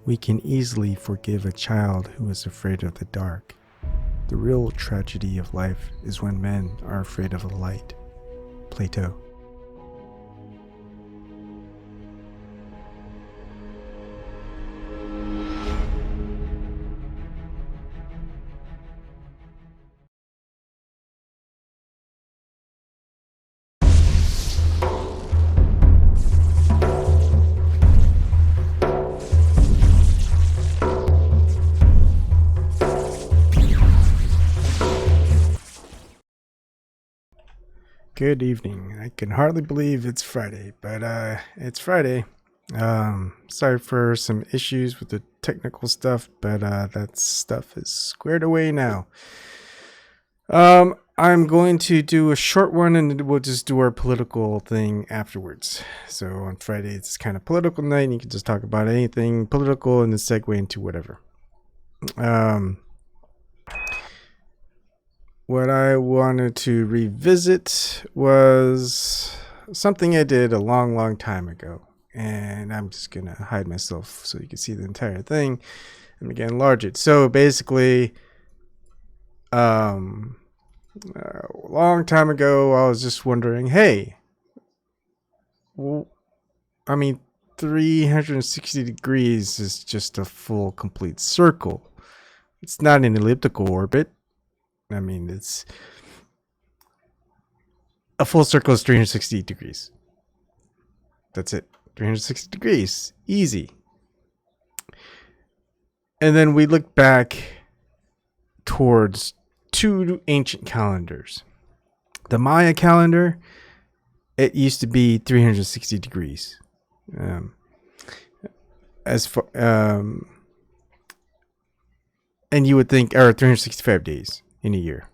We can easily forgive a child who is afraid of the dark. The real tragedy of life is when men are afraid of the light. Plato. Good evening. I can hardly believe it's Friday, but it's Friday. Sorry for some issues with the technical stuff, but that stuff is squared away now. I'm going to do a short one and we'll just do our political thing afterwards. So on Friday, it's kind of political night and you can just talk about anything political and then segue into whatever. What I wanted to revisit was something I did a long time ago. And I'm just going to hide myself so you can see the entire thing. And again, enlarge it. So basically, a long time ago, I was just wondering, hey, 360 degrees is just a full, complete circle. It's not an elliptical orbit. It's a full circle is 360 degrees. That's it. 360 degrees. Easy. And then we look back towards two ancient calendars. The Maya calendar, it used to be 360 degrees. And you would think, or 365 days in a year.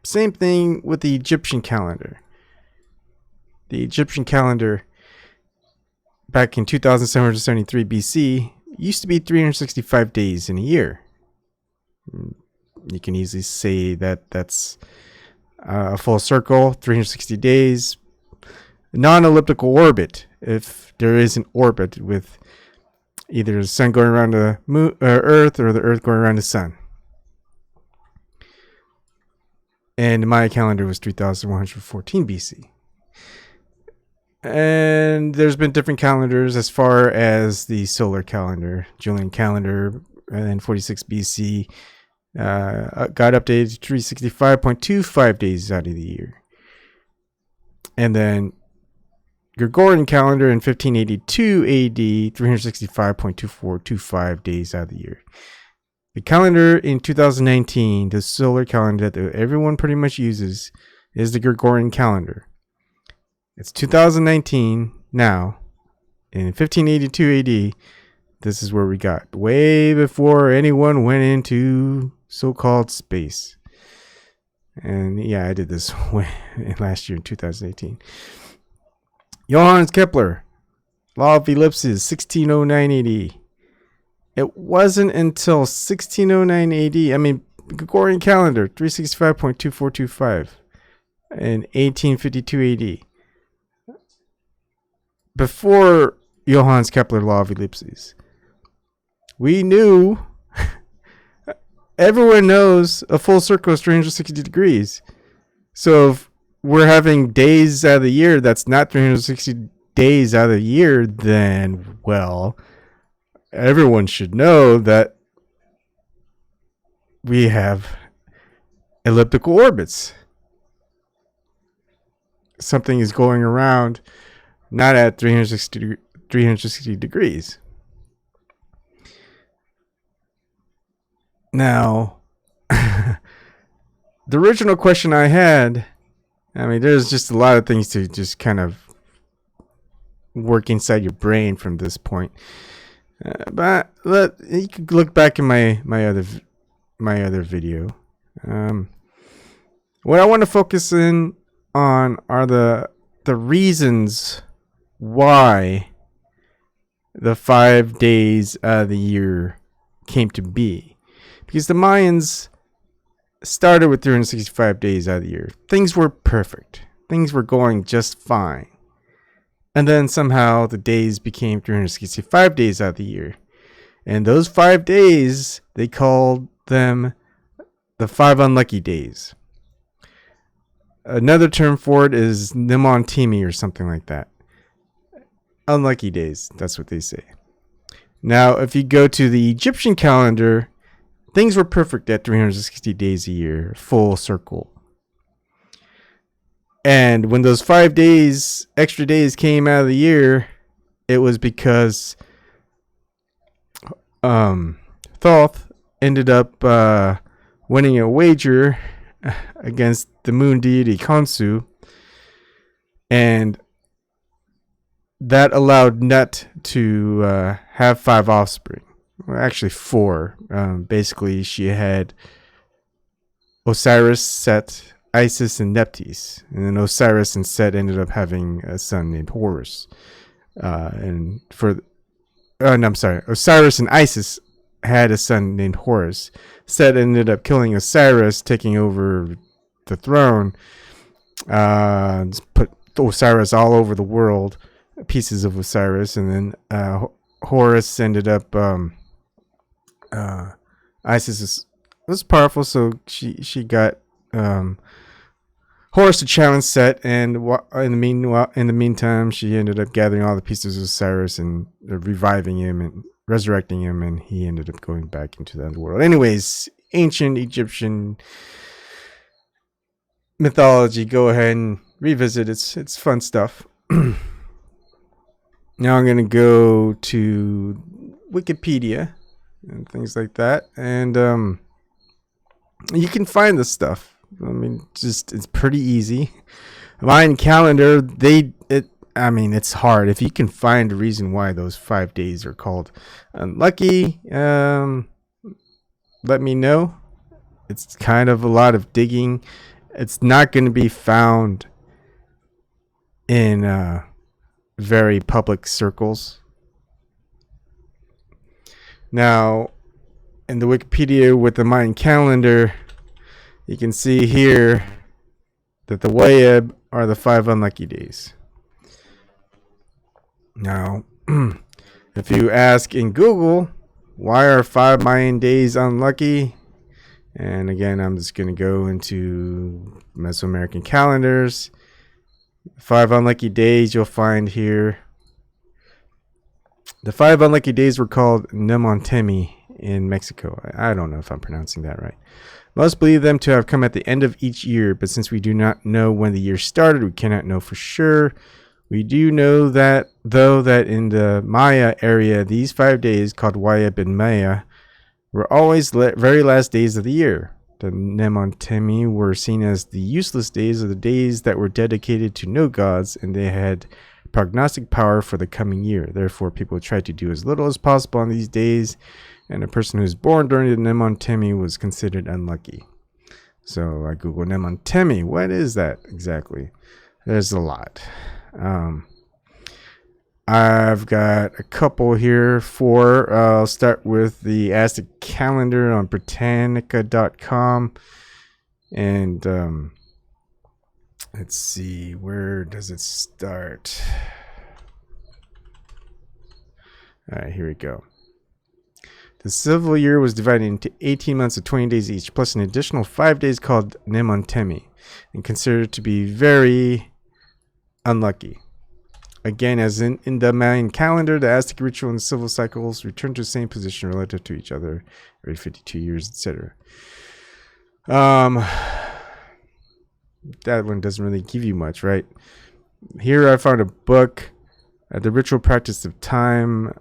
Same thing with the Egyptian calendar. The Egyptian calendar back in 2773 BC used to be 365 days in a year. You can easily say that that's a full circle, 360 days, non-elliptical orbit. If there is an orbit with either the sun going around the moon, Earth, or the Earth going around the sun. And the Maya calendar was 3114 BC. And there's been different calendars as far as the solar calendar, Julian calendar, in 46 BC. Got updated to 365.25 days out of the year. And then Gregorian calendar in 1582 AD, 365.2425 days out of the year. The calendar in 2019, the solar calendar that everyone pretty much uses, is the Gregorian calendar. It's 2019 now. In 1582 AD, this is where we got. Way before anyone went into so-called space. And yeah, I did this last year in 2018. Johannes Kepler, Law of Ellipses, 1609 AD. It wasn't until 1609 AD, Gregorian calendar, 365.2425, in 1852 AD. Before Johannes Kepler, Law of Ellipses, we knew, everyone knows a full circle is 360 degrees. So if we're having days out of the year that's not 360 days out of the year, then, well, everyone should know that we have elliptical orbits. Something is going around not at 360 degrees. Now, the original question I had, there's just a lot of things to just kind of work inside your brain from this point. But you can look back in my other video. What I want to focus in on are the reasons why the 5 days of the year came to be. Because the Mayans started with 365 days out of the year. Things were perfect. Things were going just fine. And then somehow the days became 365 days out of the year. And those 5 days, they called them the 5 unlucky days. Another term for it is Nemontimi or something like that. Unlucky days, that's what they say. Now, if you go to the Egyptian calendar, things were perfect at 360 days a year, full circle. And when those 5 days, extra days came out of the year, it was because Thoth ended up winning a wager against the moon deity Khonsu, and that allowed Nut to have 5 offspring. Well, actually 4. Basically, she had Osiris, Set, Isis, and Nephthys. And then Osiris and Set ended up having a son named Horus. Osiris and Isis had a son named Horus. Set ended up killing Osiris, taking over the throne. Put Osiris all over the world, pieces of Osiris, and then Horus ended up. Isis was powerful, so she got Horus to challenge Set, and in the meantime, she ended up gathering all the pieces of Osiris and reviving him and resurrecting him, and he ended up going back into the underworld. Anyways, ancient Egyptian mythology. Go ahead and revisit. It's fun stuff. Now I'm gonna go to Wikipedia and things like that, and you can find this stuff. I mean, it's pretty easy. Mayan calendar, it's hard. If you can find a reason why those 5 days are called unlucky, let me know. It's kind of a lot of digging. It's not going to be found in very public circles. Now, in the Wikipedia with the Mayan calendar, you can see here that the Wayeb are the 5 unlucky days. Now, if you ask in Google, why are 5 Mayan days unlucky? And again, I'm just going to go into Mesoamerican calendars. 5 unlucky days you'll find here. The 5 unlucky days were called Nemontemi in Mexico. I don't know if I'm pronouncing that right. Most believe them to have come at the end of each year, but since we do not know when the year started, we cannot know for sure. We do know that, though, that in the Maya area, these 5 days, called Wayeb in Maya, were always very last days of the year. The Nemontemi were seen as the useless days, or the days that were dedicated to no gods, and they had prognostic power for the coming year. Therefore, people tried to do as little as possible on these days, and a person who was born during the Nemontemi was considered unlucky. So I Google Nemontemi. What is that exactly? There's a lot. I've got a couple here. 4. I'll start with the Aztec calendar on Britannica.com. And let's see, where does it start? All right, here we go. The civil year was divided into 18 months of 20 days each, plus an additional 5 days called Nemontemi, and considered to be very unlucky. Again, as in the Mayan calendar, the Aztec ritual and the civil cycles return to the same position relative to each other every 52 years, etc. That one doesn't really give you much, right? Here I found a book, The Ritual Practice of Time,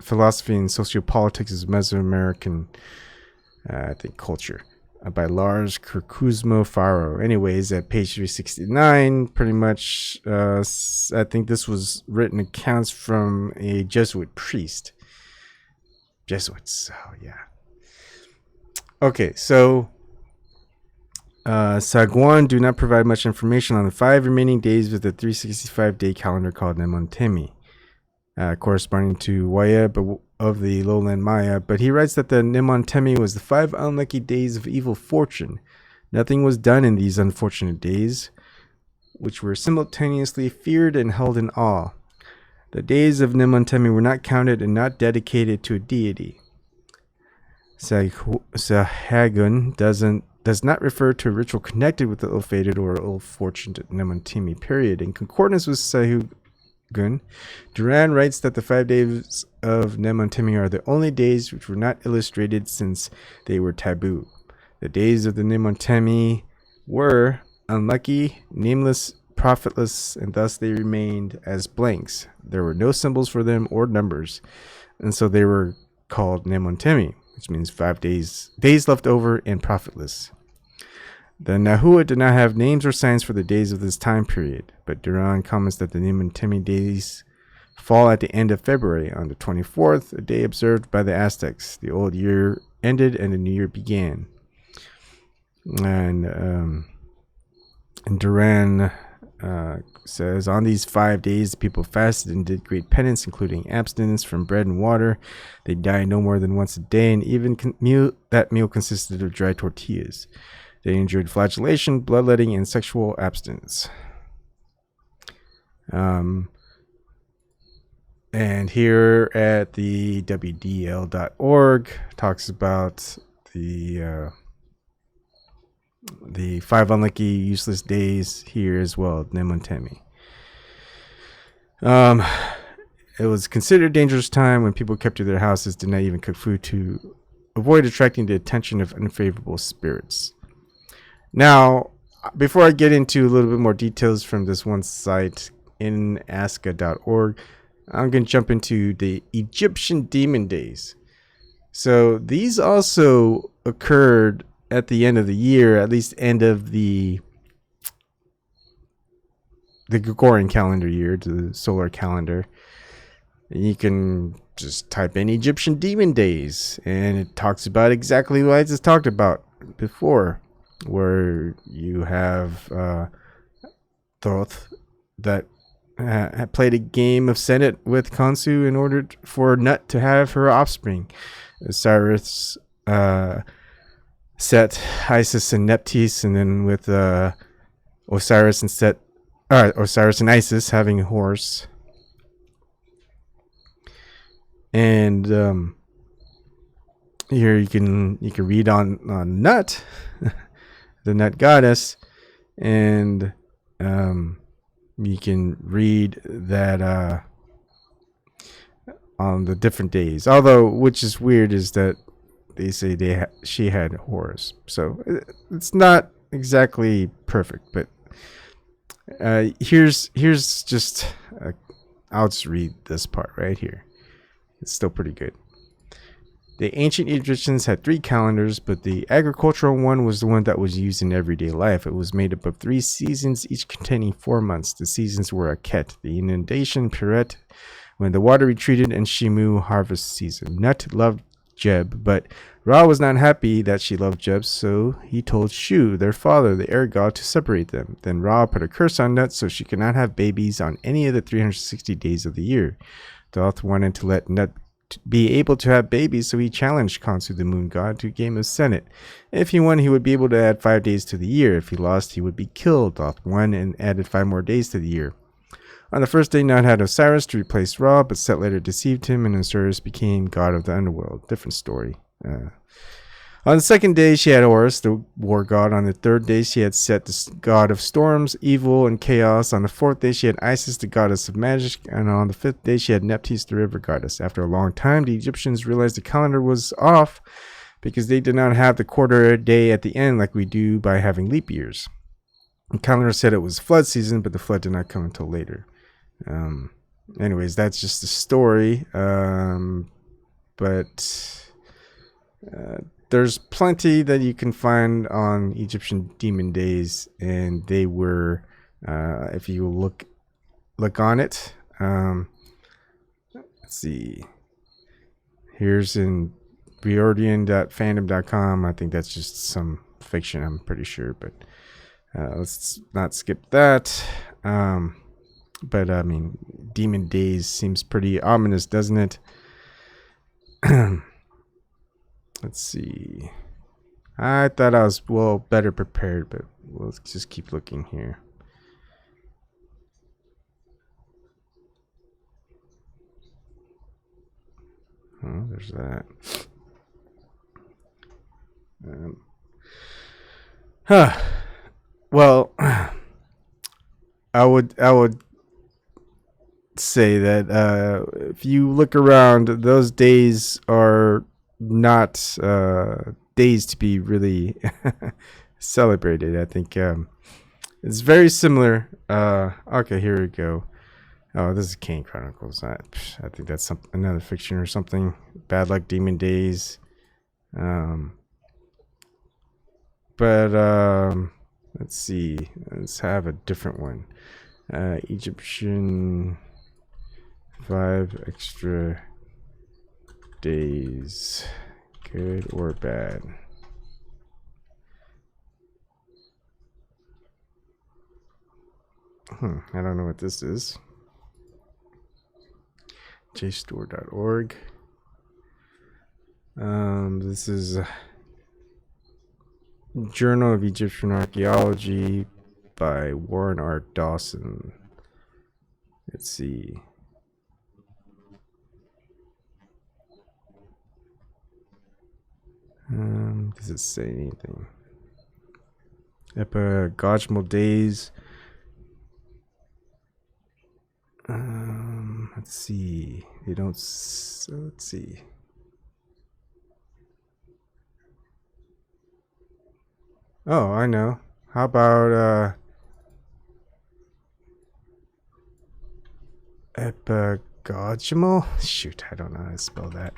Philosophy and Sociopolitics of Mesoamerican, culture, by Lars Kirkuzmo Faro. Anyways, at page 369, pretty much, I think this was written accounts from a Jesuit priest. Jesuits, oh yeah. Okay, so Saguan do not provide much information on the 5 remaining days of the 365-day calendar called Nemontemi, corresponding to Wayeb of the lowland Maya, but he writes that the Nemontemi was the 5 unlucky days of evil fortune. Nothing was done in these unfortunate days, which were simultaneously feared and held in awe. The days of Nemontemi were not counted and not dedicated to a deity. Sahagun does not refer to a ritual connected with the ill-fated or ill-fortunate Nemontimi period. In concordance with Sahagun, Duran writes that the 5 days of Nemontimi are the only days which were not illustrated since they were taboo. The days of the Nemontimi were unlucky, nameless, profitless, and thus they remained as blanks. There were no symbols for them or numbers, and so they were called Nemontimi, which means 5 days left over and profitless. The Nahua did not have names or signs for the days of this time period, but Duran comments that the Nemontimi days fall at the end of February on the 24th, a day observed by the Aztecs. The old year ended and the new year began. And Duran says, on these 5 days, the people fasted and did great penance, including abstinence from bread and water. They died no more than once a day, and even that meal consisted of dry tortillas. They endured flagellation, bloodletting, and sexual abstinence. And here at the WDL.org talks about the 5 unlucky, useless days here as well, Nemontimi. It was considered a dangerous time when people kept to their houses, did not even cook food to avoid attracting the attention of unfavorable spirits. Now, before I get into a little bit more details from this one site in aska.org, I'm going to jump into the Egyptian demon days. So these also occurred at the end of the year, at least end of the Gregorian calendar year, the solar calendar. You can just type in Egyptian demon days, and it talks about exactly what I just talked about before, where you have Thoth that played a game of Senate with Khonsu in order for Nut to have her offspring. Osiris, Set, Isis, and Nephthys, and then with Osiris and Set, Osiris and Isis having a horse. And here you can read on Nut, the Nut goddess, and you can read that on the different days. Although, which is weird, is that they say she had Horus, so it's not exactly perfect. But here's just I'll just read this part right here. It's still pretty good. The ancient Egyptians had 3 calendars, but the agricultural one was the one that was used in everyday life. It was made up of 3 seasons, each containing 4 months. The seasons were Aket, the inundation, Peret, when the water retreated, and Shimu, harvest season. Nut loved Jeb, but Ra was not happy that she loved Jeb, so he told Shu, their father, the air god, to separate them. Then Ra put a curse on Nut so she could not have babies on any of the 360 days of the year. Thoth wanted to let Nut be able to have babies, so he challenged Khonsu, the moon god, to a game of Senate. If he won, he would be able to add 5 days to the year. If he lost, he would be killed. Thoth won and added 5 more days to the year. On the first day, Nut had Osiris to replace Ra, but Set later deceived him, and Osiris became god of the underworld. Different story. On the second day, she had Horus, the war god. On the third day, she had Set, the god of storms, evil, and chaos. On the fourth day, she had Isis, the goddess of magic. And on the fifth day, she had Nephthys, the river goddess. After a long time, the Egyptians realized the calendar was off because they did not have the quarter day at the end like we do by having leap years. The calendar said it was flood season, but the flood did not come until later. Anyways, that's just the story. There's plenty that you can find on Egyptian demon days, and they were, if you look on it, let's see. Here's in Riordian.fandom.com. I think that's just some fiction, I'm pretty sure, but let's not skip that. But I mean, demon days seems pretty ominous, doesn't it? Let's see. I thought I was better prepared, but let's just keep looking here. Oh, there's that. Huh. Well, I would say that if you look around, those days are not days to be really celebrated. I think it's very similar. Okay, here we go. Oh, this is Kane Chronicles. I think that's another fiction or something. Bad Luck Demon Days. But let's see. Let's have a different one. Egyptian 5 extra days. Good or bad? I don't know what this is. JSTOR.org. This is Journal of Egyptian Archaeology by Warren R. Dawson. Let's see. Does it say anything? Epigogimal days. Let's see. They don't. So let's see. Oh, I know. How about epigogimal? Shoot, I don't know how to spell that.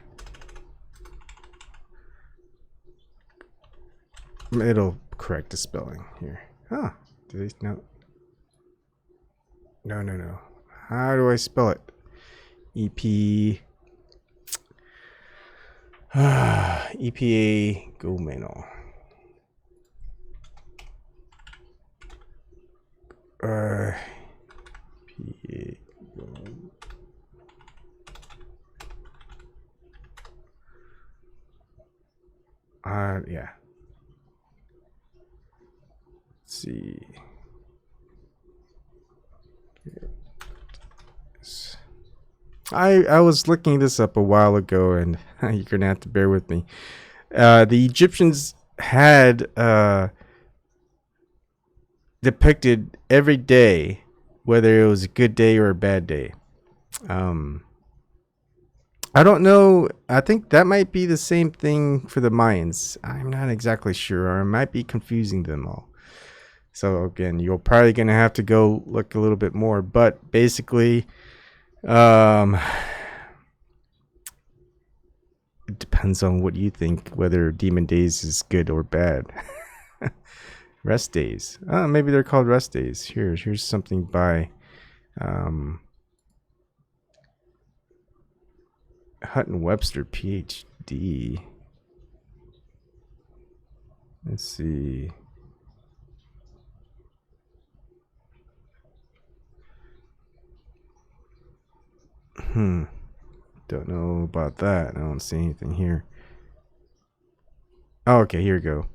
It'll correct the spelling here. Huh. Did they? No. No. How do I spell it? EP. EPA Gomeno. EPA yeah. Let's see. I was looking this up a while ago, and you're gonna have to bear with me. The Egyptians had depicted every day, whether it was a good day or a bad day. I don't know. I think that might be the same thing for the Mayans. I'm not exactly sure, or I might be confusing them all. So again, you're probably gonna have to go look a little bit more. But basically, it depends on what you think, whether Demon Days is good or bad. Rest days. Maybe they're called rest days. Here's something by Hutton Webster, PhD. Let's see. Don't know about that. I don't see anything here. Oh, okay, here we go.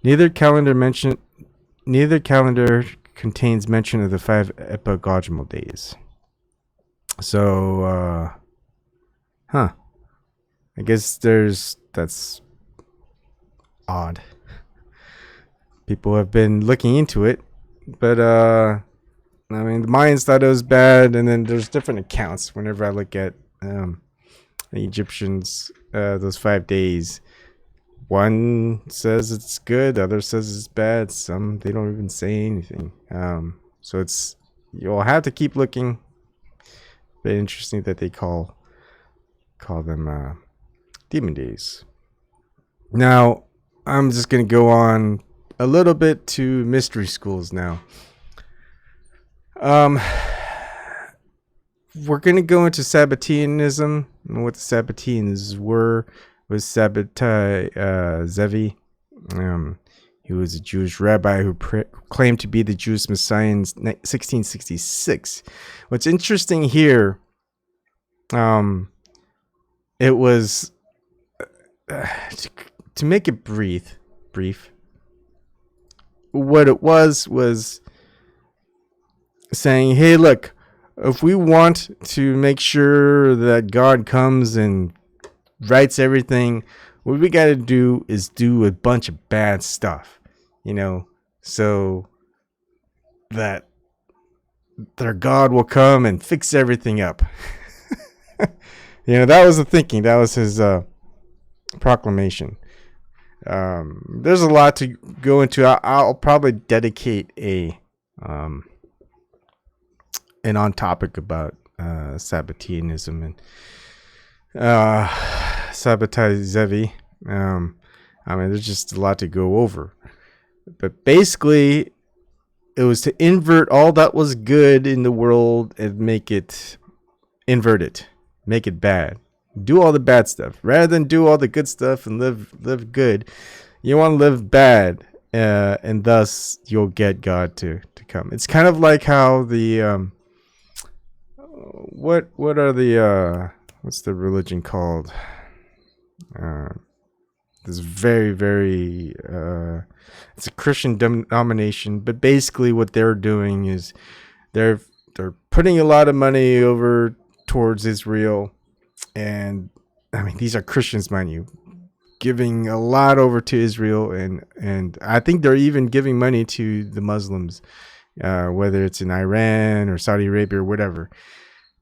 Neither calendar contains mention of the 5 epigogimal days. So, I guess that's odd. People have been looking into it, but I mean, the Mayans thought it was bad, and then there's different accounts. Whenever I look at the Egyptians, those 5 days, one says it's good, the other says it's bad. Some they don't even say anything. So you'll have to keep looking. But interesting that they call them Demon Days. Now, I'm just gonna go on a little bit to mystery schools now. We're gonna go into Sabbateanism and what the Sabbateans was Sabbatai Zevi. He was a Jewish rabbi who claimed to be the Jewish Messiah in 1666. What's interesting here, it was to make it brief. What it was saying, hey, look, if we want to make sure that God comes and writes everything, What we got to do is do a bunch of bad stuff, so that their God will come and fix everything up. That was the thinking. That was his proclamation. There's a lot to go into. I'll probably dedicate an on topic about Sabbateanism and Sabbatai. There's just a lot to go over. But basically, it was to invert all that was good in the world and invert it, make it bad. Do all the bad stuff rather than do all the good stuff and live good. You want to live bad, and thus you'll get God to come. It's kind of like how the what are the what's the religion called? This very, very it's a Christian denomination, but basically what they're doing is they're putting a lot of money over towards Israel, and these are Christians, mind you, giving a lot over to Israel, and I think they're even giving money to the Muslims, whether it's in Iran or Saudi Arabia or whatever.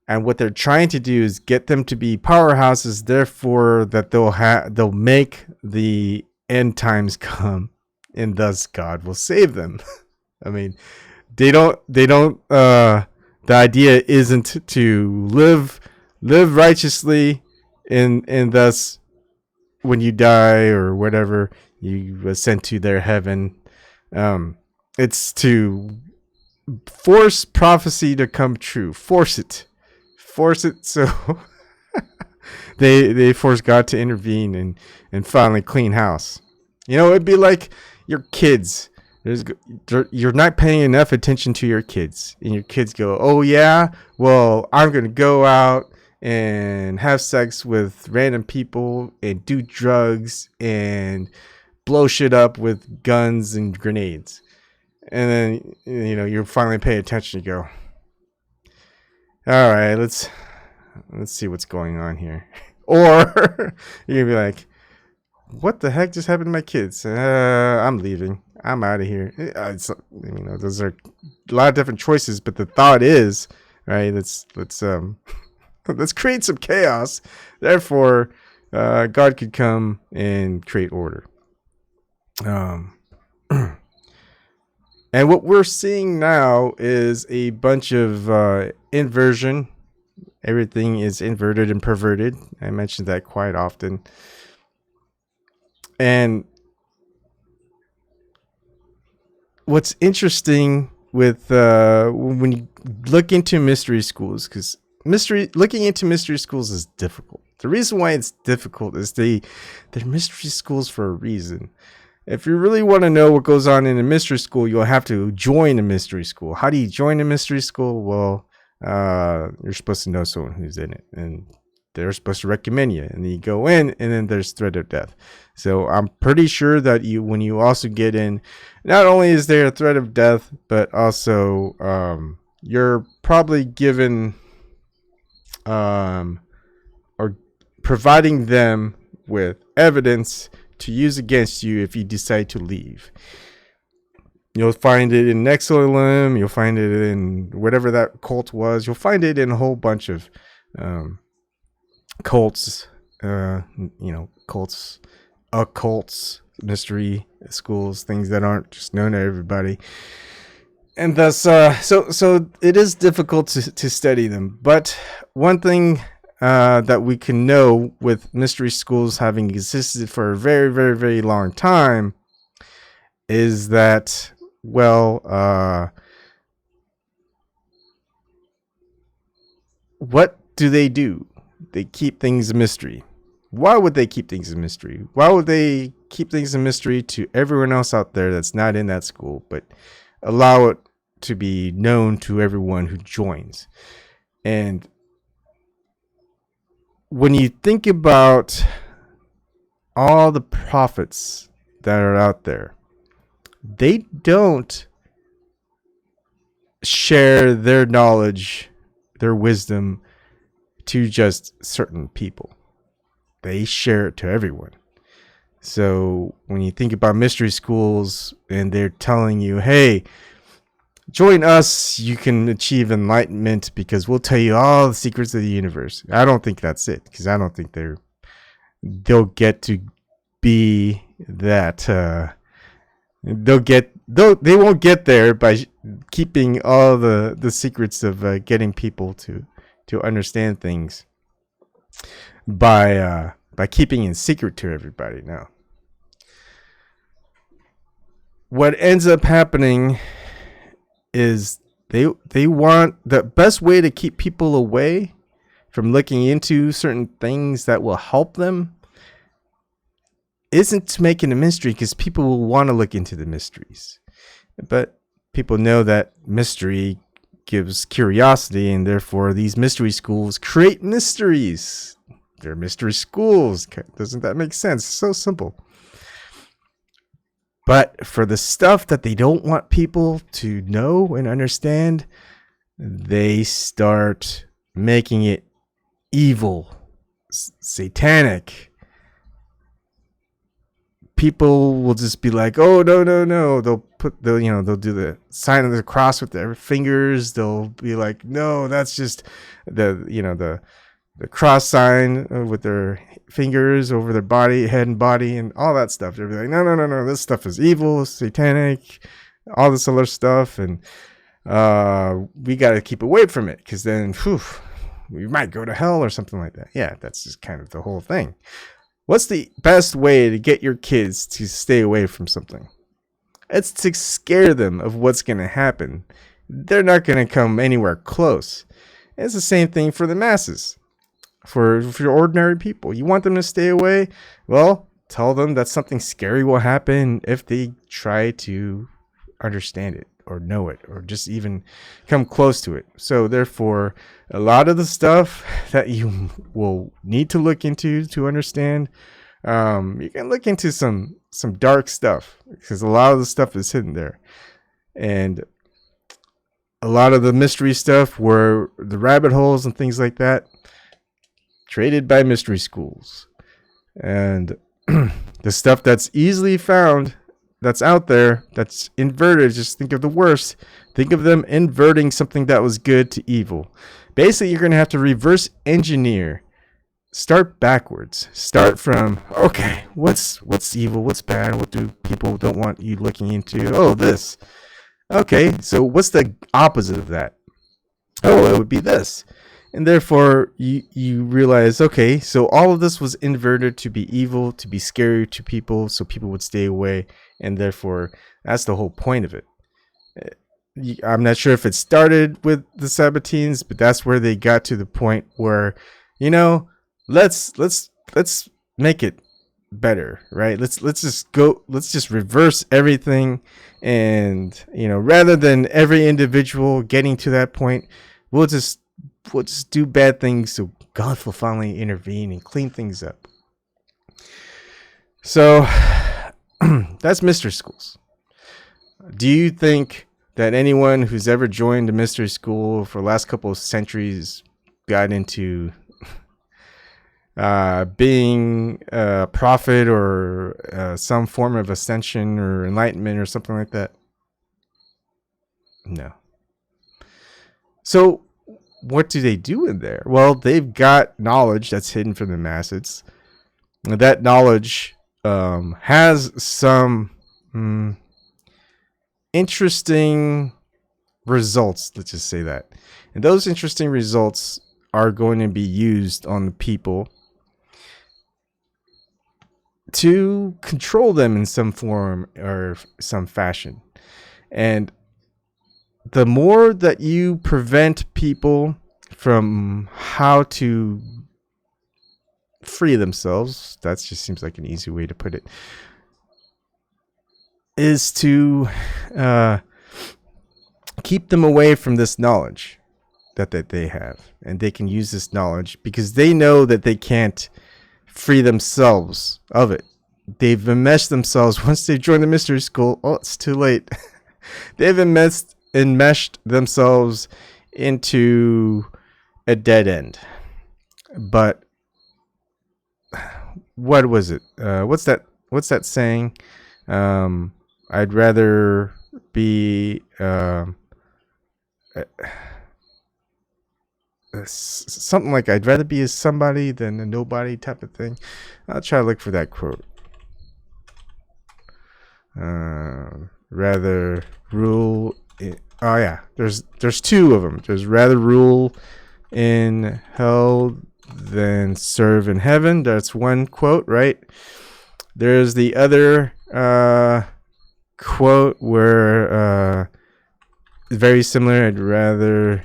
And what they're trying to do is get them to be powerhouses, therefore that they'll make the end times come, and thus God will save them. They don't. The idea isn't to live righteously, and thus when you die or whatever, you ascend to their heaven. It's to force prophecy to come true. Force it so they force God to intervene and finally clean house. It'd be like your kids. You're not paying enough attention to your kids, and your kids go, oh yeah, well, I'm gonna go out and have sex with random people and do drugs and blow shit up with guns and grenades. And then you finally pay attention. You go, all right, let's see what's going on here. Or you're gonna be like, what the heck just happened to my kids? I'm leaving. I'm out of here. Those are a lot of different choices, but the thought is, right, let's create some chaos. Therefore, God could come and create order. And what we're seeing now is a bunch of inversion. Everything is inverted and perverted. I mentioned that quite often. And what's interesting with when you look into mystery schools, because looking into mystery schools is difficult. The reason why it's difficult is they're mystery schools for a reason. If you really want to know what goes on in a mystery school, you'll have to join a mystery school. How do you join a mystery school? Well, you're supposed to know someone who's in it, and they're supposed to recommend you, and then you go in, and then there's threat of death. So I'm pretty sure that when you also get in, not only is there a threat of death, but also you're probably given or providing them with evidence to use against you if you decide to leave. You'll find it in Nexolum, you'll find it in whatever that cult was, you'll find it in a whole bunch of cults, cults, occults, mystery schools, things that aren't just known to everybody. And thus, so it is difficult to study them. But one thing that we can know with mystery schools having existed for a very, very, very long time is that, well, what do? They keep things a mystery. Why would they keep things a mystery? Why would they keep things a mystery to everyone else out there that's not in that school, but allow it to be known to everyone who joins? And when you think about all the prophets that are out there, they don't share their knowledge, their wisdom to just certain people. They share it to everyone. So when you think about mystery schools and they're telling you, hey, join us, you can achieve enlightenment because we'll tell you all the secrets of the universe. I don't think that's it, because I don't think they'll get to be that. They won't get there by keeping all the secrets of getting people to understand things by keeping it secret to everybody. Now, what ends up happening is they want the best way to keep people away from looking into certain things that will help them isn't to make it a mystery, because people will want to look into the mysteries. But people know that mystery gives curiosity, and therefore these mystery schools create mysteries. They're mystery schools. Doesn't that make sense? So simple. But for the stuff that they don't want people to know and understand, they start making it evil, satanic. People will just be like, "Oh, no." They'll do the sign of the cross with their fingers. They'll be like, "No, that's just the cross sign with their fingers over their body, head and body, and all that stuff." They'll be like, "No, this stuff is evil, satanic, all this other stuff, and we got to keep away from it, because then, we might go to hell or something like that." Yeah, that's just kind of the whole thing. What's the best way to get your kids to stay away from something? It's to scare them of what's going to happen. They're not going to come anywhere close. It's the same thing for the masses. For ordinary people, you want them to stay away? Well, tell them that something scary will happen if they try to understand it or know it or just even come close to it. So therefore, a lot of the stuff that you will need to look into to understand, you can look into some dark stuff, because a lot of the stuff is hidden there. And a lot of the mystery stuff, where the rabbit holes and things like that, traded by mystery schools. And the stuff that's easily found, that's out there, that's inverted, just think of the worst. Think of them inverting something that was good to evil. Basically, you're going to have to reverse engineer. Start backwards. Start from, okay, what's evil? What's bad? What do people don't want you looking into? Oh, this. Okay, so what's the opposite of that? Oh, it would be this. And therefore, you realize, okay, so all of this was inverted to be evil, to be scary to people, so people would stay away. And therefore, that's the whole point of it. I'm not sure if it started with the Sabbatines, but that's where they got to the point where, let's make it better, right? Let's just reverse everything, and rather than every individual getting to that point, we'll just do bad things so God will finally intervene and clean things up. So that's mystery schools. Do you think that anyone who's ever joined a mystery school for the last couple of centuries got into being a prophet or some form of ascension or enlightenment or something like that? No. So what do they do in there? Well, they've got knowledge that's hidden from the masses. That knowledge has some interesting results, let's just say that. And those interesting results are going to be used on the people to control them in some form or some fashion. And the more that you prevent people from how to free themselves, that just seems like an easy way to put it, is to keep them away from this knowledge that they have. And they can use this knowledge because they know that they can't free themselves of it. They've enmeshed themselves. Once they join the mystery school, it's too late. They've enmeshed themselves into a dead end. But what was it? What's that what's that saying? I'd rather be something like I'd rather be a somebody than a nobody type of thing. I'll try to look for that quote. Rather rule. Oh yeah, there's two of them. There's rather rule in hell than serve in heaven. That's one quote, right? There's the other quote where very similar. I'd rather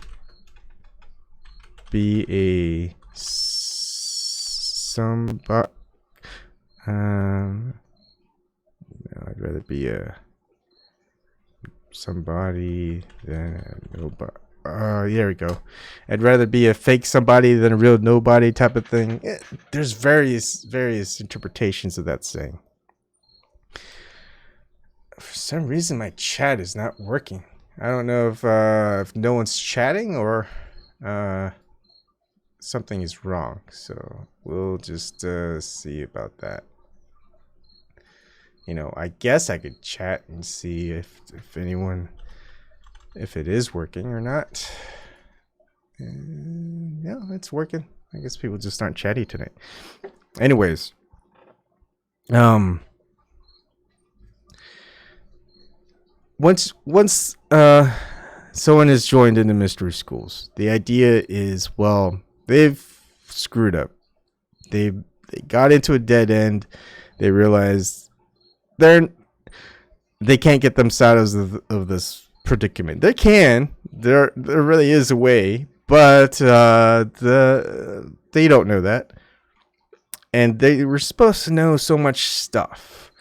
be a somebody. No, I'd rather be a somebody than a nobody. There we go. I'd rather be a fake somebody than a real nobody type of thing. There's various interpretations of that saying. For some reason, my chat is not working. I don't know if no one's chatting or something is wrong. So we'll just see about that. You know, I guess I could chat and see if anyone, if it is working or not. Yeah, it's working. I guess people just aren't chatty tonight. Anyways, once someone is joined into mystery schools, the idea is, well, they've screwed up. They got into a dead end. They realized they can't get themselves out of this predicament. They can. There really is a way, but they don't know that. And they were supposed to know so much stuff.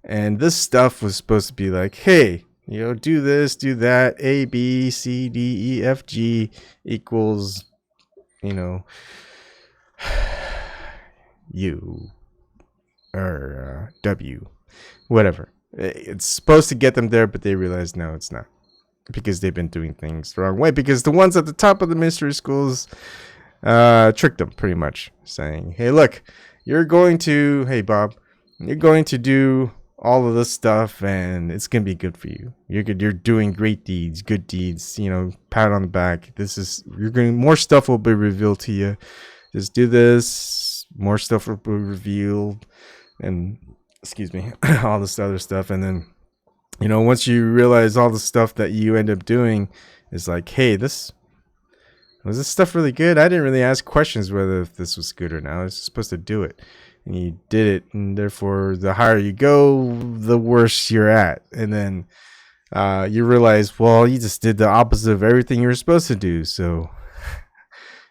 And this stuff was supposed to be like, hey, you know, do this, do that, A, B, C, D, E, F, G equals, you know, U or W, whatever. It's supposed to get them there, but they realize no, it's not, because they've been doing things the wrong way. Because the ones at the top of the mystery schools tricked them, pretty much, saying, hey, look, hey Bob, you're going to do all of this stuff and it's gonna be good for you. You're doing great deeds, good deeds, you know, pat on the back. More stuff will be revealed to you. Just do this, more stuff will be revealed, and all this other stuff. And then, you know, once you realize all the stuff that you end up doing is like, hey, was this stuff really good? I didn't really ask questions whether if this was good or not. I was supposed to do it. And you did it, and therefore the higher you go, the worse you're at. And then you realize, well, you just did the opposite of everything you were supposed to do. So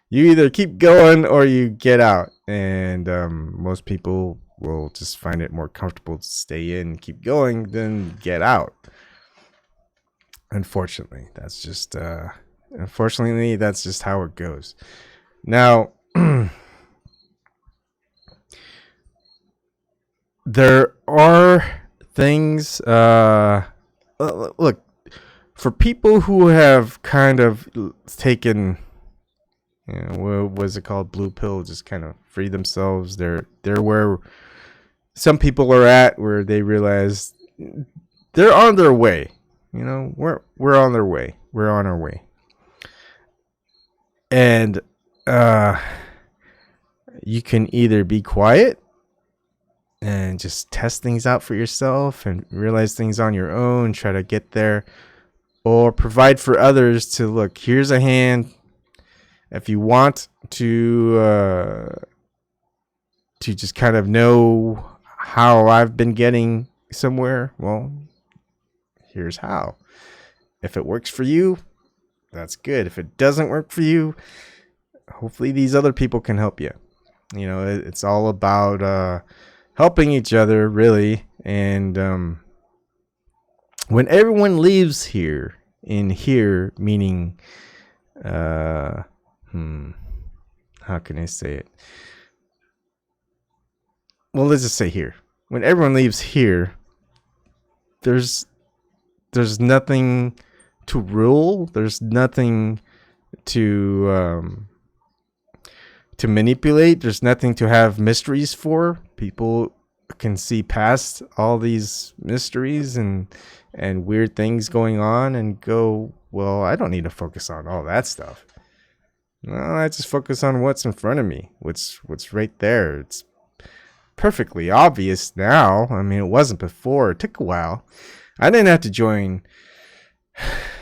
you either keep going or you get out. And most people will just find it more comfortable to stay in and keep going than get out. Unfortunately, that's just how it goes. Now, there are things, look, for people who have kind of taken, you know, what was it called, blue pill, just kind of free themselves. They're where some people are at, where they realize they're on their way. You know, we're on their way. We're on our way. And you can either be quiet and just test things out for yourself and realize things on your own, try to get there, or provide for others to look, here's a hand. If you want to just kind of know how I've been getting somewhere, well, here's how. If it works for you, that's good. If it doesn't work for you, hopefully these other people can help you. You know, it's all about helping each other, really. And when everyone leaves here, meaning how can I say it? Well, let's just say here. When everyone leaves here, there's nothing to rule. There's nothing to manipulate. There's nothing to have mysteries for. People can see past all these mysteries and weird things going on and go, well, I don't need to focus on all that stuff. No, I just focus on what's in front of me, what's right there. It's perfectly obvious now. I mean, it wasn't before. It took a while. I didn't have to join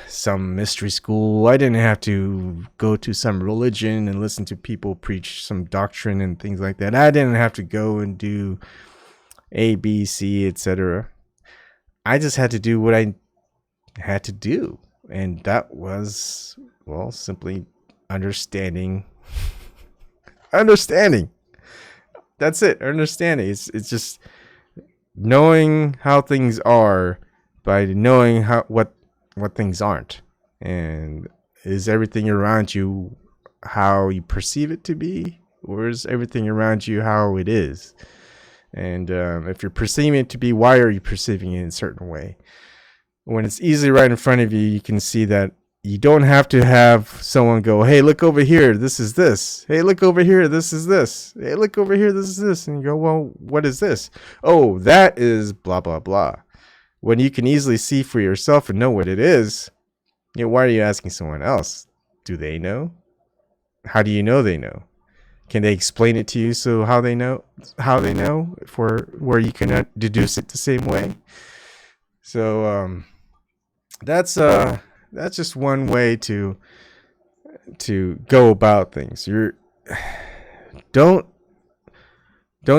some mystery school. I didn't have to go to some religion and listen to people preach some doctrine and things like that. I didn't have to go and do A, B, C, etc. I just had to do what I had to do. And that was, well, simply understanding. Understanding. That's it. Understanding. It's just knowing how things are by knowing what things aren't. And is everything around you how you perceive it to be, or is everything around you how it is? And if you're perceiving it to be, why are you perceiving it in a certain way? When it's easily right in front of you, you can see that you don't have to have someone go, hey, look over here, this is this. Hey, look over here, this is this. Hey, look over here, this is this. And you go, well, what is this? Oh, that is blah, blah, blah. When you can easily see for yourself and know what it is, you know, why are you asking someone else? Do they know? How do you know they know? Can they explain it to you so how they know for where you can deduce it the same way? So that's just one way to go about things. Don't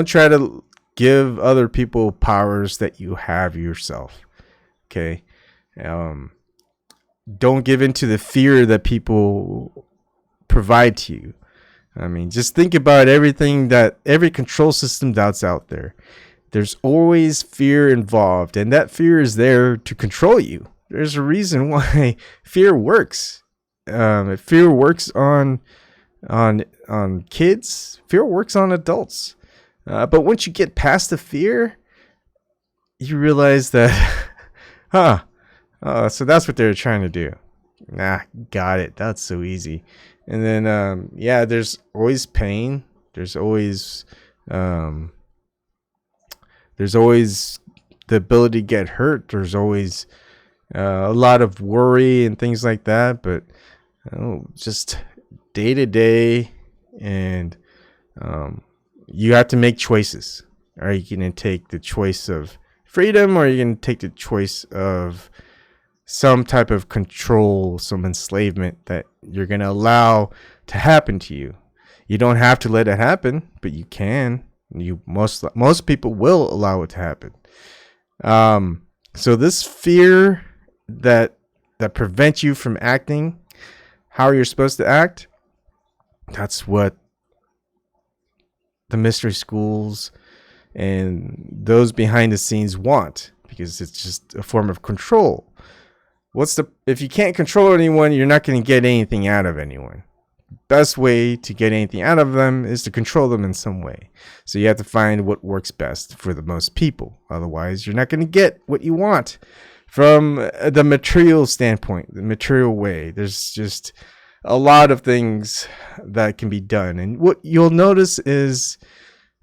try to give other people powers that you have yourself. Okay. Don't give in to the fear that people provide to you. I mean, just think about every control system that's out there. There's always fear involved, and that fear is there to control you. There's a reason why fear works. Fear works on kids. Fear works on adults. But once you get past the fear, you realize that, so that's what they're trying to do. Nah, got it. That's so easy. And then, there's always pain. There's always the ability to get hurt. There's always a lot of worry and things like that. But just day to day, and you have to make choices. Are you going to take the choice of freedom, or are you going to take the choice of some type of control, some enslavement that you're going to allow to happen to you? You don't have to let it happen, but you can. Most people will allow it to happen. So this fear that prevents you from acting how you're supposed to act, that's what the mystery schools and those behind the scenes want, because it's just a form of control. If you can't control anyone, you're not going to get anything out of anyone. Best way to get anything out of them is to control them in some way. So you have to find what works best for the most people. Otherwise, you're not going to get what you want from the material standpoint, the material way. There's just a lot of things that can be done. And what you'll notice is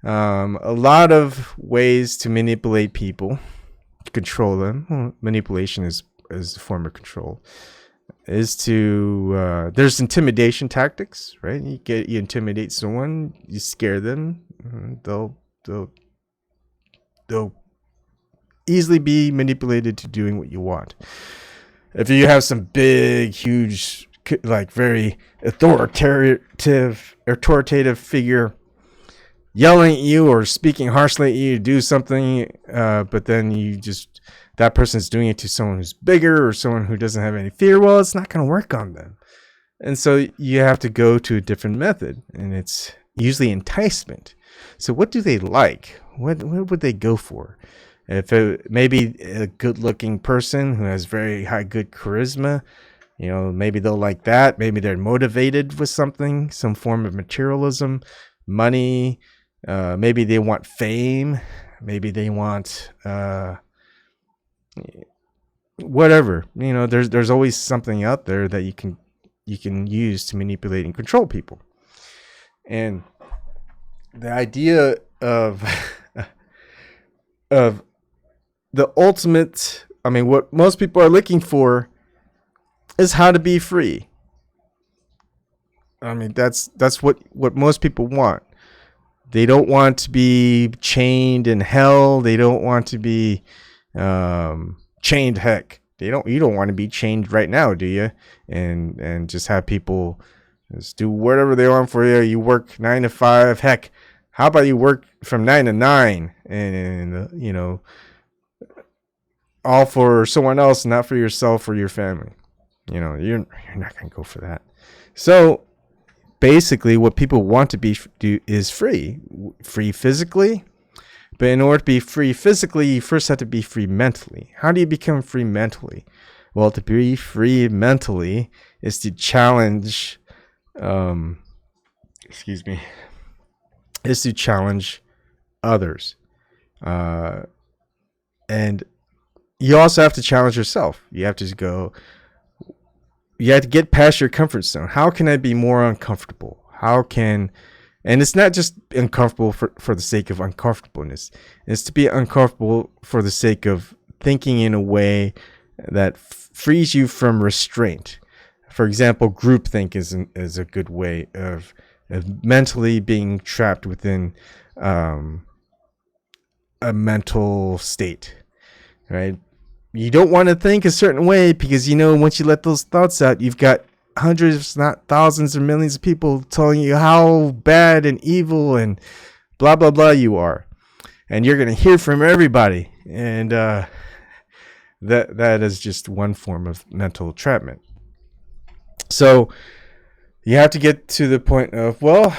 a lot of ways to manipulate people, to control them. Well, manipulation is a form of control. Is to there's intimidation tactics, right? You intimidate someone, you scare them, they'll easily be manipulated to doing what you want. If you have some big, huge, like very authoritative figure yelling at you or speaking harshly at you to do something, but then that person's doing it to someone who's bigger or someone who doesn't have any fear, well, it's not going to work on them. And so you have to go to a different method, and it's usually enticement. So what do they like? What would they go for? If maybe a good-looking person who has very high good charisma, maybe they'll like that. Maybe they're motivated with something, some form of materialism, money. Maybe they want fame. Maybe they want whatever. There's always something out there that you can use to manipulate and control people. And the idea of of the ultimate. I mean, what most people are looking for is how to be free. I mean, that's what most people want. They don't want to be chained in hell. They don't want to be chained. Heck, they don't. You don't want to be chained right now, do you? And just have people just do whatever they want for you. You work 9 to 5. Heck, how about you work from 9 to 9, and you know, all for someone else, not for yourself or your family. You know, you're not gonna go for that. So basically, what people want to do is free physically. But in order to be free physically, you first have to be free mentally. How do you become free mentally? Well, to be free mentally is to challenge, is to challenge others. And you also have to challenge yourself. You have to get past your comfort zone. How can I be more uncomfortable? And it's not just uncomfortable for the sake of uncomfortableness. It's to be uncomfortable for the sake of thinking in a way that frees you from restraint. For example, groupthink is a good way of mentally being trapped within a mental state, right? You don't want to think a certain way because, you know, once you let those thoughts out, you've got hundreds, not thousands or millions of people telling you how bad and evil and blah, blah, blah you are. And you're going to hear from everybody. And that is just one form of mental entrapment. So you have to get to the point of, well,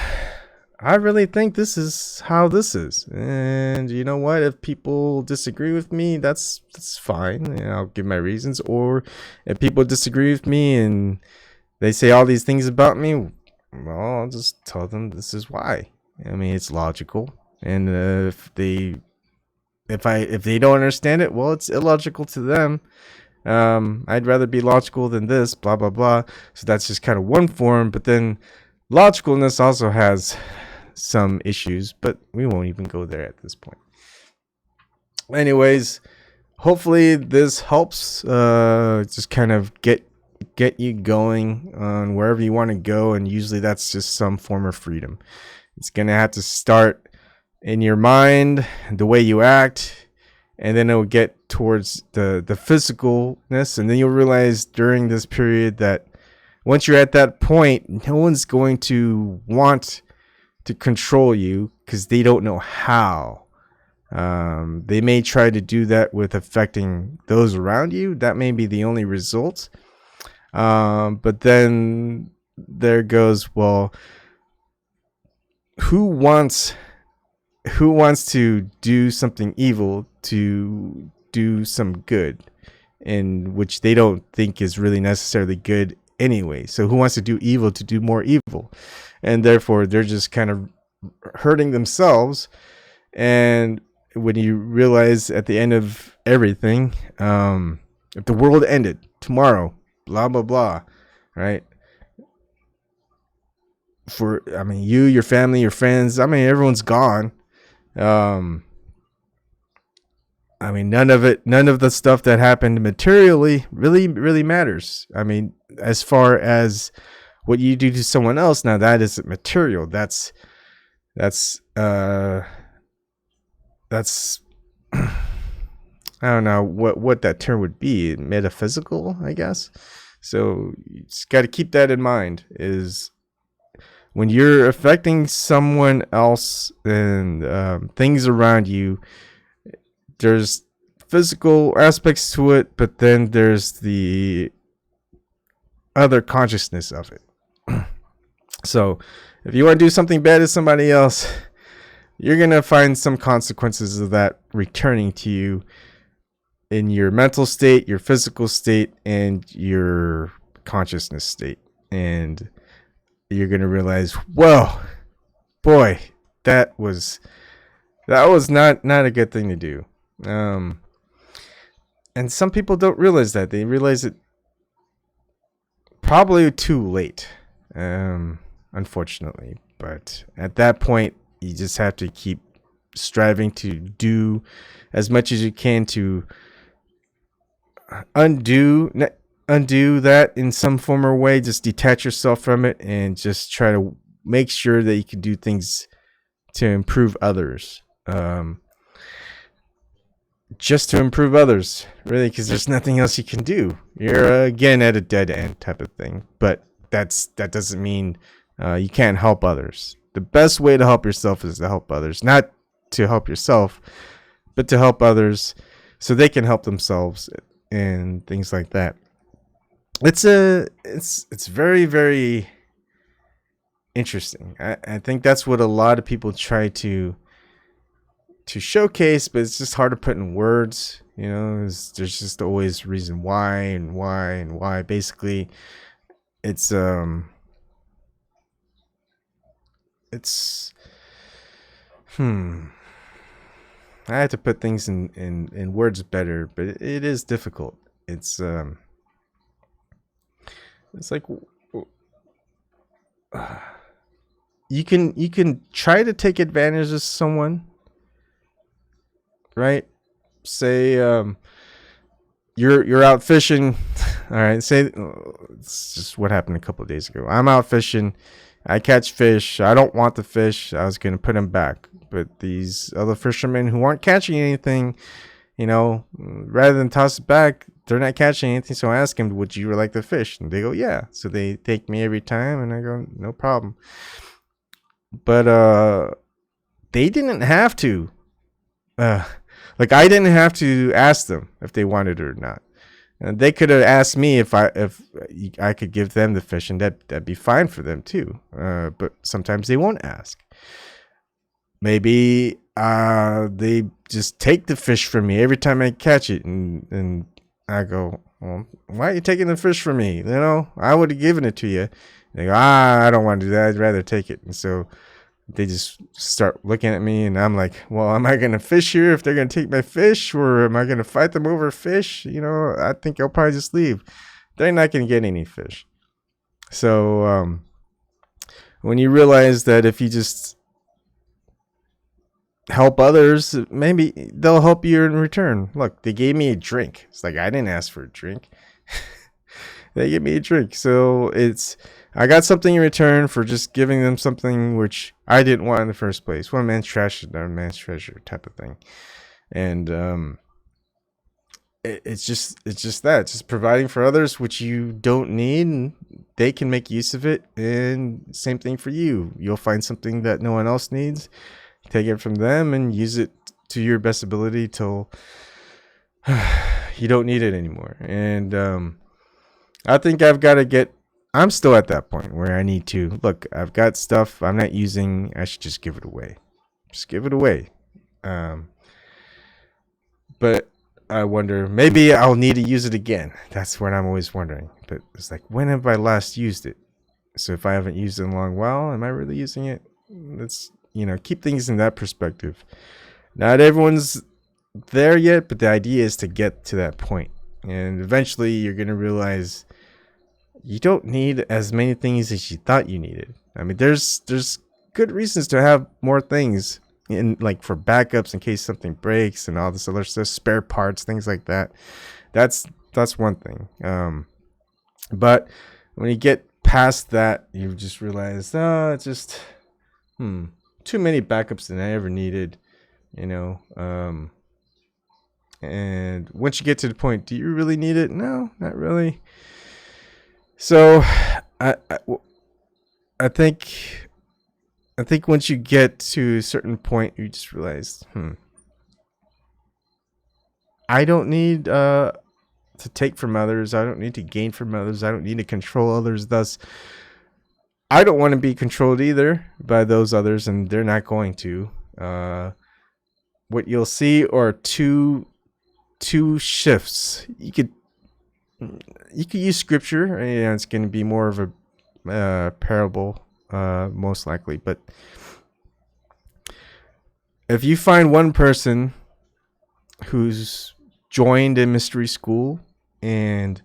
I really think this is how this is. And you know what? If people disagree with me, that's fine. And I'll give my reasons. Or if people disagree with me and they say all these things about me, well, I'll just tell them this is why. I mean, it's logical. And if they don't understand it, well, it's illogical to them. I'd rather be logical than this, blah, blah, blah. So that's just kind of one form. But then logicalness also has some issues, but we won't even go there at this point. Anyways, hopefully this helps just kind of get you going on wherever you want to go. And usually that's just some form of freedom. It's going to have to start in your mind, the way you act, and then it will get towards the physicalness. And then you'll realize during this period that once you're at that point, no one's going to want to control you because they don't know how. They may try to do that with affecting those around you. That may be the only result. But then there goes, well, who wants to do something evil to do some good, in which they don't think is really necessarily good anyway? So who wants to do evil to do more evil? And therefore they're just kind of hurting themselves. And when you realize at the end of everything, if the world ended tomorrow, blah, blah, blah, right? You, your family, your friends, everyone's gone. None of the stuff that happened materially really matters. As far as what you do to someone else, now that isn't material. That's I don't know what that term would be. Metaphysical, I guess. So you just got to keep that in mind, is when you're affecting someone else and things around you, there's physical aspects to it, but then there's the other consciousness of it. So if you want to do something bad to somebody else, you're going to find some consequences of that returning to you in your mental state, your physical state, and your consciousness state. And you're going to realize, whoa, boy, that was not a good thing to do. And some people don't realize that. They realize it probably too late, unfortunately. But at that point, you just have to keep striving to do as much as you can to undo that in some form or way. Just detach yourself from it and just try to make sure that you can do things to improve others. Just to improve others, really, because there's nothing else you can do. You're again at a dead end type of thing. But that doesn't mean you can't help others. The best way to help yourself is to help others, not to help yourself, but to help others so they can help themselves and things like that. It's very, very interesting. I think that's what a lot of people try to showcase, but it's just hard to put in words. There's just always reason why and why and why. Basically, it's I have to put things in words better, but it is difficult. It's like you can try to take advantage of someone, right? Say you're out fishing. All right, say it's just what happened a couple of days ago. I'm out fishing. I catch fish. I don't want the fish. I was going to put them back. But these other fishermen who aren't catching anything, rather than toss it back, they're not catching anything. So I ask them, would you like the fish? And they go, yeah. So they take me every time. And I go, no problem. But they didn't have to. I didn't have to ask them if they wanted it or not. And they could have asked me if I could give them the fish, and that'd be fine for them too. But sometimes they won't ask. Maybe they just take the fish from me every time I catch it, and I go, well, why are you taking the fish from me? I would have given it to you. They go, I don't want to do that. I'd rather take it. And so they just start looking at me, and I'm like, well, am I going to fish here if they're going to take my fish, or am I going to fight them over fish? I think I'll probably just leave. They're not going to get any fish. So when you realize that if you just help others, maybe they'll help you in return. Look, they gave me a drink. It's like, I didn't ask for a drink. They gave me a drink. So I got something in return for just giving them something which I didn't want in the first place. One man's trash is another man's treasure type of thing. And it's just that. Just providing for others which you don't need, and they can make use of it. And same thing for you. You'll find something that no one else needs, take it from them and use it to your best ability till you don't need it anymore. And I think I'm still at that point where I need to look. I've got stuff I'm not using. I should just give it away. Just give it away. But I wonder, maybe I'll need to use it again. That's what I'm always wondering. But it's like, when have I last used it? So if I haven't used it in a long while, am I really using it? Let's keep things in that perspective. Not everyone's there yet, but the idea is to get to that point. And eventually you're going to realize you don't need as many things as you thought you needed. I mean, there's good reasons to have more things for backups in case something breaks and all this other stuff, spare parts, things like that. That's one thing. But when you get past that, you just realize, it's just too many backups than I ever needed, and once you get to the point, do you really need it? No, not really. So I think once you get to a certain point, you just realize, I don't need to take from others. I don't need to gain from others. I don't need to control others. Thus, I don't want to be controlled either by those others, and they're not going to. What you'll see are two shifts. You could use scripture, and it's going to be more of a parable, most likely. But if you find one person who's joined a mystery school, and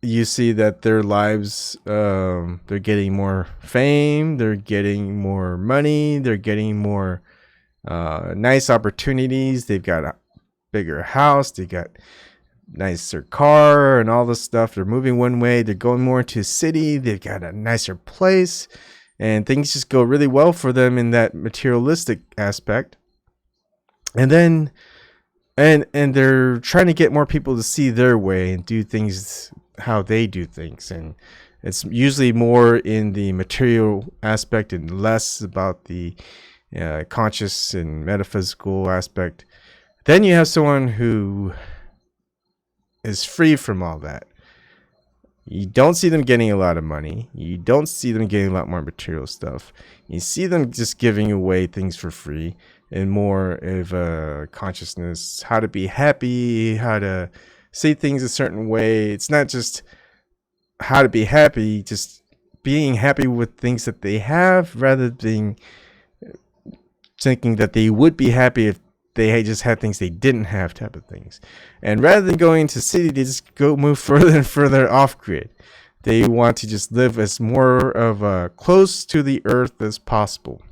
you see that their lives, they're getting more fame, they're getting more money, they're getting more nice opportunities. They've got a bigger house. They got nicer car and all this stuff. They're moving one way. They're going more into a city. They've got a nicer place, and things just go really well for them in that materialistic aspect. And then, and they're trying to get more people to see their way and do things how they do things. And it's usually more in the material aspect and less about the conscious and metaphysical aspect. Then you have someone who is free from all that. You don't see them getting a lot of money. You don't see them getting a lot more material stuff. You see them just giving away things for free and more of a consciousness, how to be happy, how to say things a certain way. It's not just how to be happy, just being happy with things that they have rather than thinking that they would be happy if they just had things they didn't have, type of things. And rather than going to city, they just move further and further off grid. They want to just live as more of a close to the earth as possible,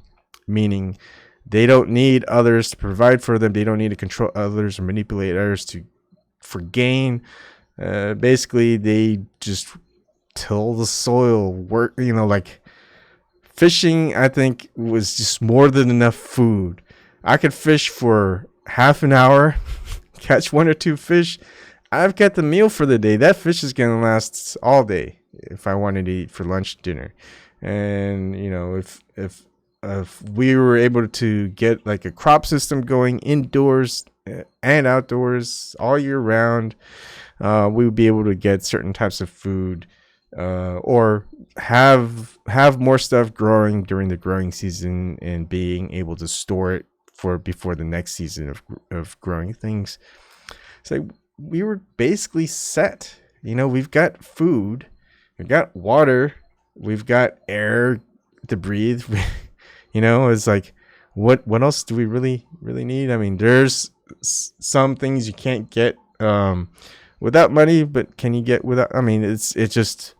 meaning they don't need others to provide for them. They don't need to control others or manipulate others for gain. Basically, they just till the soil, work, like fishing. I think was just more than enough food. I could fish for half an hour, catch 1 or 2 fish. I've got the meal for the day. That fish is going to last all day if I wanted to eat for lunch, dinner. And, if we were able to get like a crop system going indoors and outdoors all year round, we would be able to get certain types of food or have more stuff growing during the growing season and being able to store it for before the next season of growing things. So we were basically set. We've got food, we've got water, we've got air to breathe. It's like, what else do we really need? I mean, there's some things you can't get without money, but can you get without? I mean, it's just,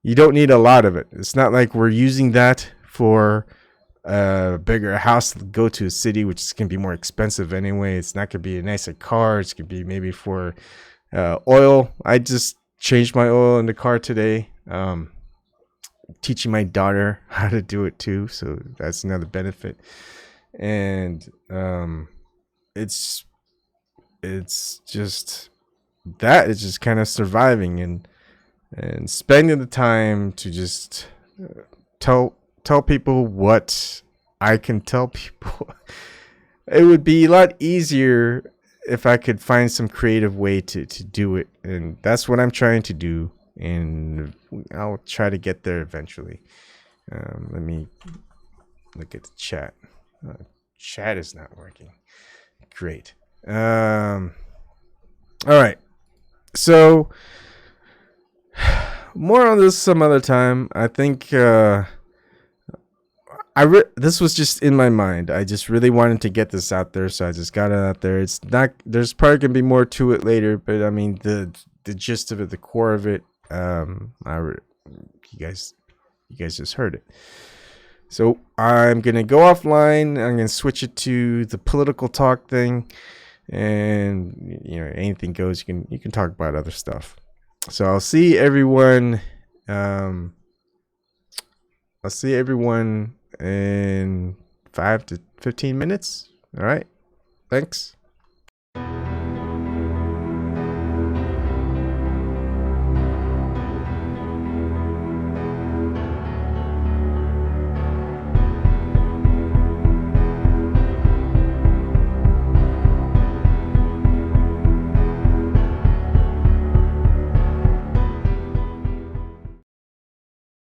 you don't need a lot of it. It's not like we're using that for a bigger house to go to a city, which is going to be more expensive anyway. It's not going to be a nicer car. It's going to be maybe for oil. I just changed my oil in the car today. Teaching my daughter how to do it too, so that's another benefit. And it's just that it's just kind of surviving and spending the time to just tell people what I can tell people. It would be a lot easier if I could find some creative way to do it, and that's what I'm trying to do, and I'll try to get there eventually. Let me look at the chat. Chat is not working. Great. All right, so more on this some other time. I think this was just in my mind. I just really wanted to get this out there, so I just got it out there. It's not. There's probably gonna be more to it later, but I mean the gist of it, the core of it. You guys just heard it. So I'm gonna go offline. I'm gonna switch it to the political talk thing, and anything goes. You can talk about other stuff. So I'll see everyone. I'll see everyone in 5 to 15 minutes. All right. Thanks.